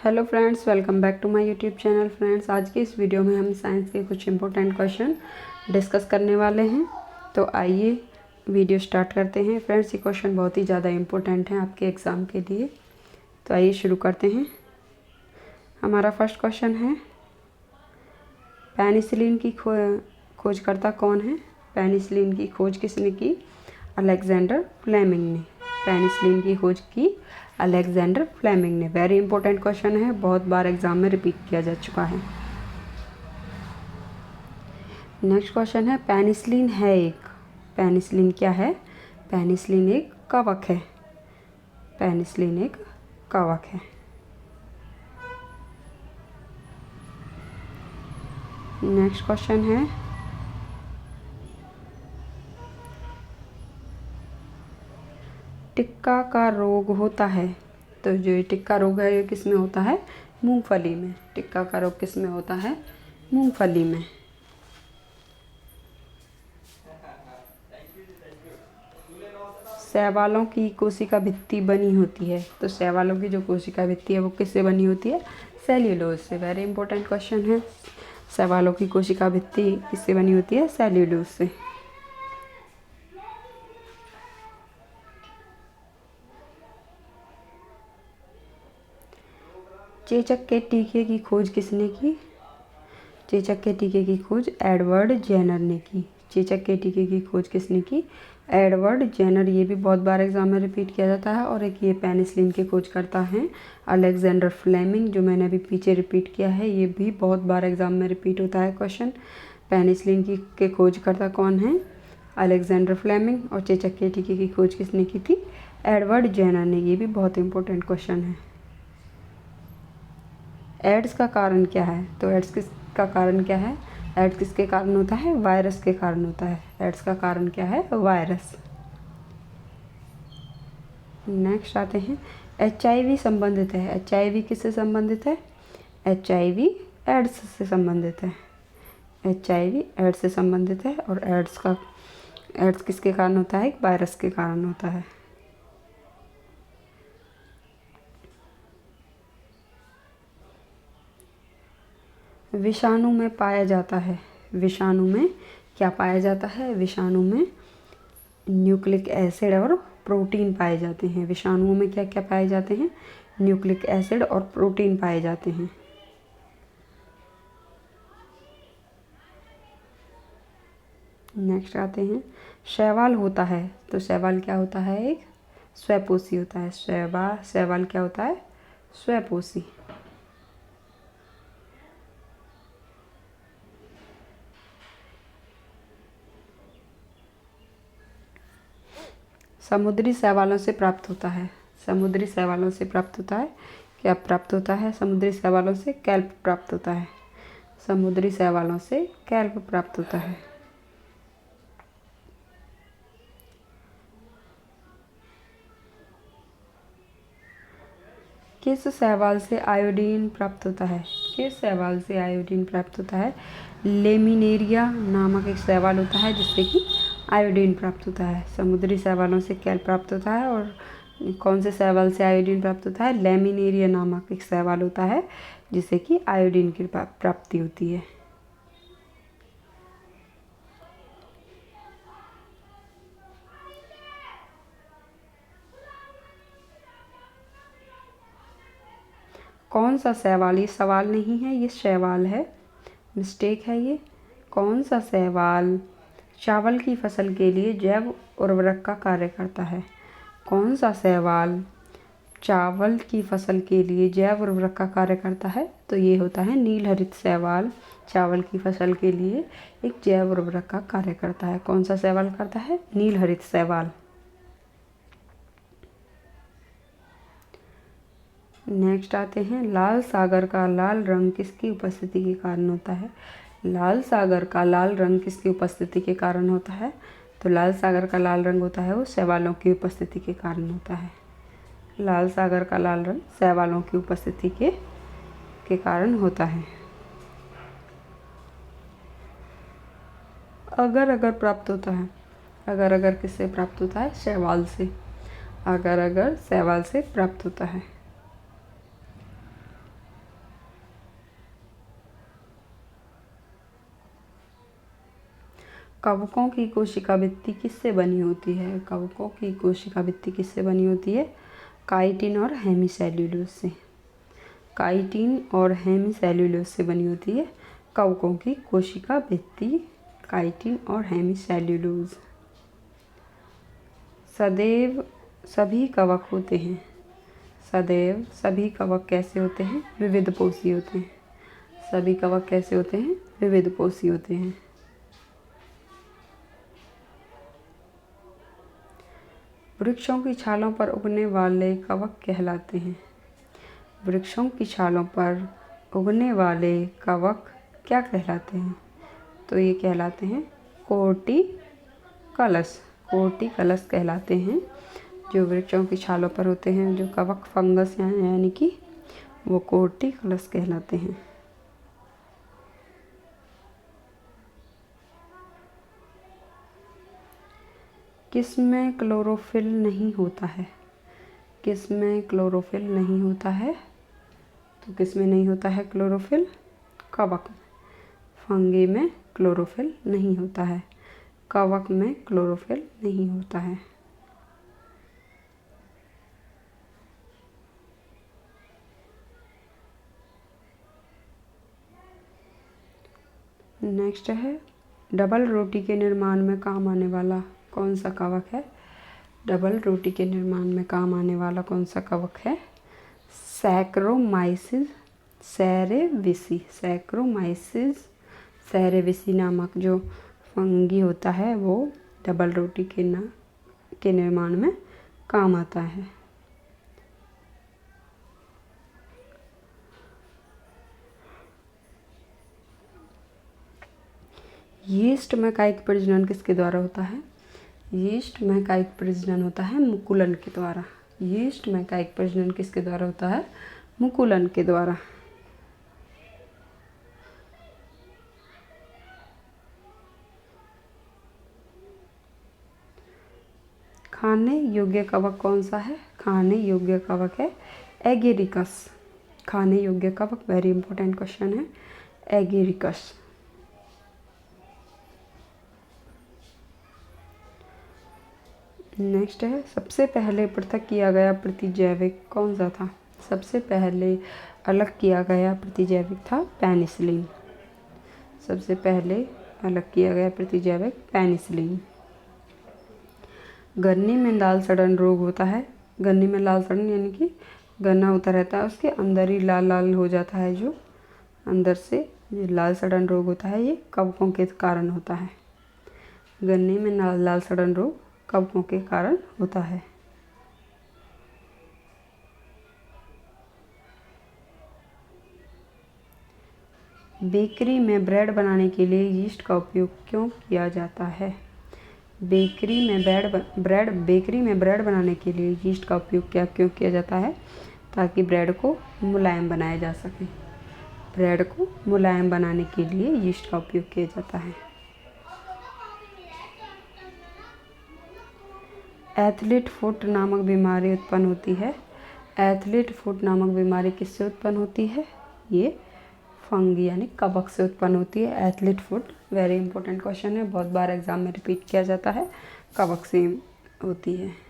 Hello friends, welcome back to my YouTube channel. Friends, आज के इस वीडियो में हम साइंस के कुछ इंपॉर्टेंट क्वेश्चन डिस्कस करने वाले हैं। तो आइए वीडियो स्टार्ट करते हैं। फ्रेंड्स, ये क्वेश्चन बहुत ही ज़्यादा इंपॉर्टेंट हैं आपके एग्ज़ाम के लिए। तो आइए शुरू करते हैं। हमारा फर्स्ट क्वेश्चन है, पेनिसिलिन की खोजकर्ता कौन है? पेनिसिलिन की खोज किसने की? अलेक्जेंडर फ्लेमिंग ने। पेनिसिलिन की खोज की अलेक्जेंडर फ्लेमिंग ने। वेरी इंपॉर्टेंट क्वेश्चन है, बहुत बार एग्जाम में रिपीट किया जा चुका है। नेक्स्ट क्वेश्चन है, पेनिसिलिन है एक। पेनिसिलिन क्या है? पेनिसिलिन एक कवक है। पेनिसिलिन एक कवक है। नेक्स्ट क्वेश्चन है, टिक्का का रोग होता है। तो जो टिक्का रोग है ये किस में होता है? मूंगफली में। टिक्का का रोग किस में होता है? मूंगफली में। शैवालों की कोशिका भित्ति बनी होती है। तो शैवालों की जो कोशिका भित्ति है वो किससे बनी होती है? सेल्यूलोज से। वेरी इंपॉर्टेंट क्वेश्चन है। शैवालों की कोशिका भित्ति किससे बनी होती है? सेल्यूलोज से। चेचक के टीके की खोज किसने की? चेचक के टीके की खोज एडवर्ड जेनर ने की। चेचक के टीके की खोज किसने की? Edward Jenner. ये भी बहुत बार एग्जाम में रिपीट किया जाता है। और एक ये पेनिसिलिन के खोज करता है अलेक्जेंडर फ्लेमिंग, जो मैंने अभी पीछे रिपीट किया है। ये भी बहुत बार एग्जाम में रिपीट होता है क्वेश्चन। पेनिसिलिन की के खोज करता कौन है? Alexander Fleming. और चेचक के टीके की खोज किसने की थी? एडवर्ड जेनर ने। ये भी बहुत इंपॉर्टेंट क्वेश्चन है। एड्स का कारण क्या है? तो एड्स का कारण क्या है? एड्स किसके कारण होता है? वायरस के कारण होता है। एड्स का कारण क्या है? वायरस। नेक्स्ट आते हैं, HIV संबंधित है। HIV किससे संबंधित है? HIV एड्स से संबंधित है। HIV एड्स से संबंधित है। और एड्स किसके कारण होता है? वायरस के कारण होता है। विषाणु में पाया जाता है। विषाणु में क्या पाया जाता है? विषाणु में न्यूक्लिक एसिड और प्रोटीन पाए जाते हैं। विषाणुओं में क्या क्या पाए जाते हैं? न्यूक्लिक एसिड और प्रोटीन पाए जाते हैं। नेक्स्ट आते हैं, शैवाल होता है। तो शैवाल क्या होता है? एक स्वपोषी होता है। शैवाल क्या होता है? स्वपोषी। समुद्री शैवालों से प्राप्त होता है। समुद्री शैवालों से प्राप्त होता है। क्या प्राप्त होता है? समुद्री शैवालों से कैल्प प्राप्त होता है। समुद्री शैवालों से कैल्प प्राप्त होता है। किस शैवाल से आयोडीन प्राप्त होता है? किस शैवाल से आयोडीन प्राप्त होता है? लेमिनेरिया नामक एक शैवाल होता है जिससे कि आयोडीन प्राप्त होता है। समुद्री शैवालों से कैल्प प्राप्त होता है। और कौन से शैवाल से आयोडीन प्राप्त होता है? लेमिनेरिया नामक एक शैवाल होता है जिससे कि आयोडीन की प्राप्ति होती है। कौन सा शैवाल? ये सवाल नहीं है, ये शैवाल है, मिस्टेक है ये। कौन सा शैवाल चावल की फसल के लिए जैव उर्वरक का कार्य करता है? कौन सा शैवाल चावल की फसल के लिए जैव उर्वरक का कार्य करता है? तो ये होता है नीलहरित शैवाल। चावल की फसल के लिए एक जैव उर्वरक का कार्य करता है। कौन सा शैवाल करता है? नीलहरित शैवाल। नेक्स्ट आते हैं, लाल सागर का लाल रंग किसकी उपस्थिति के कारण होता है? लाल सागर का लाल रंग किसकी उपस्थिति के कारण होता है? तो लाल सागर का लाल रंग होता है वो शैवालों की उपस्थिति के कारण होता है। लाल सागर का लाल रंग शैवालों की उपस्थिति के कारण होता है। अगर प्राप्त होता है। अगर किससे प्राप्त होता है? शैवाल से। अगर शैवाल से प्राप्त होता है। कवकों की कोशिका भित्ति किससे बनी होती है? कवकों की कोशिका भित्ति किससे बनी होती है? काइटिन और हेमीसेल्यूलोज से। काइटिन और हेमीसेल्यूलोज से बनी होती है कवकों की कोशिका भित्ति, काइटिन और हेमीसेल्यूलोज। सदैव सभी कवक होते हैं। सदैव सभी कवक कैसे होते हैं? विविधपोषी होते हैं। सभी कवक कैसे होते हैं? विविधपोषी होते हैं। वृक्षों की छालों पर उगने वाले कवक कहलाते हैं। वृक्षों की छालों पर उगने वाले कवक क्या कहलाते हैं? तो ये कहलाते हैं कोर्टिकलस। कोर्टिकलस कहलाते हैं जो वृक्षों की छालों पर होते हैं, जो कवक फंगस यानी कि वो कोर्टिकलस कहलाते हैं। किसमें क्लोरोफिल नहीं होता है? किसमें क्लोरोफिल नहीं होता है? तो किसमें नहीं होता है क्लोरोफिल? कवक में। फंगी में क्लोरोफिल नहीं होता है, कवक में क्लोरोफिल नहीं होता है। नेक्स्ट है, डबल रोटी के निर्माण में काम आने वाला कौन सा कवक है? डबल रोटी के निर्माण में काम आने वाला कौन सा कवक है? Saccharomyces cerevisiae. सैक्रोमाइसिस सेरेविसी नामक जो फंगी होता है वो डबल रोटी के निर्माण में काम आता है। यीस्ट में कायिक प्रजनन किसके द्वारा होता है? यीस्ट में कायिक प्रजनन होता है मुकुलन के द्वारा। यीस्ट में कायिक प्रजनन किसके द्वारा होता है? मुकुलन के द्वारा। खाने योग्य कवक कौन सा है? खाने योग्य कवक है एगेरिकस। खाने योग्य कवक, वेरी इंपॉर्टेंट क्वेश्चन है, एगेरिकस। नेक्स्ट है, सबसे पहले पृथक किया गया प्रतिजैविक कौन सा था? सबसे पहले अलग किया गया प्रतिजैविक था पेनिसिलिन। सबसे पहले अलग किया गया प्रतिजैविक पेनिसिलिन। गन्ने में लाल सड़न रोग होता है। गन्ने में लाल सड़न यानी कि गन्ना होता रहता है, उसके अंदर ही लाल लाल हो जाता है, जो अंदर से ये लाल सड़न रोग होता है, ये कवकों के कारण होता है। गन्ने में लाल सड़न रोग कवकों के कारण होता है। बेकरी में ब्रेड बनाने के लिए यीस्ट का उपयोग क्यों किया जाता है? बेकरी में ब्रेड बनाने के लिए यीस्ट का उपयोग क्यों किया जाता है? ताकि ब्रेड को मुलायम बनाया जा सके। ब्रेड को मुलायम बनाने के लिए यीस्ट का उपयोग किया जाता है। एथलीट फुट नामक बीमारी उत्पन्न होती है। एथलीट फुट नामक बीमारी किससे उत्पन्न होती है? ये फंगी यानी कवक से उत्पन्न होती है। Athlete foot very important question है, बहुत बार एग्जाम में रिपीट किया जाता है, कवक से होती है।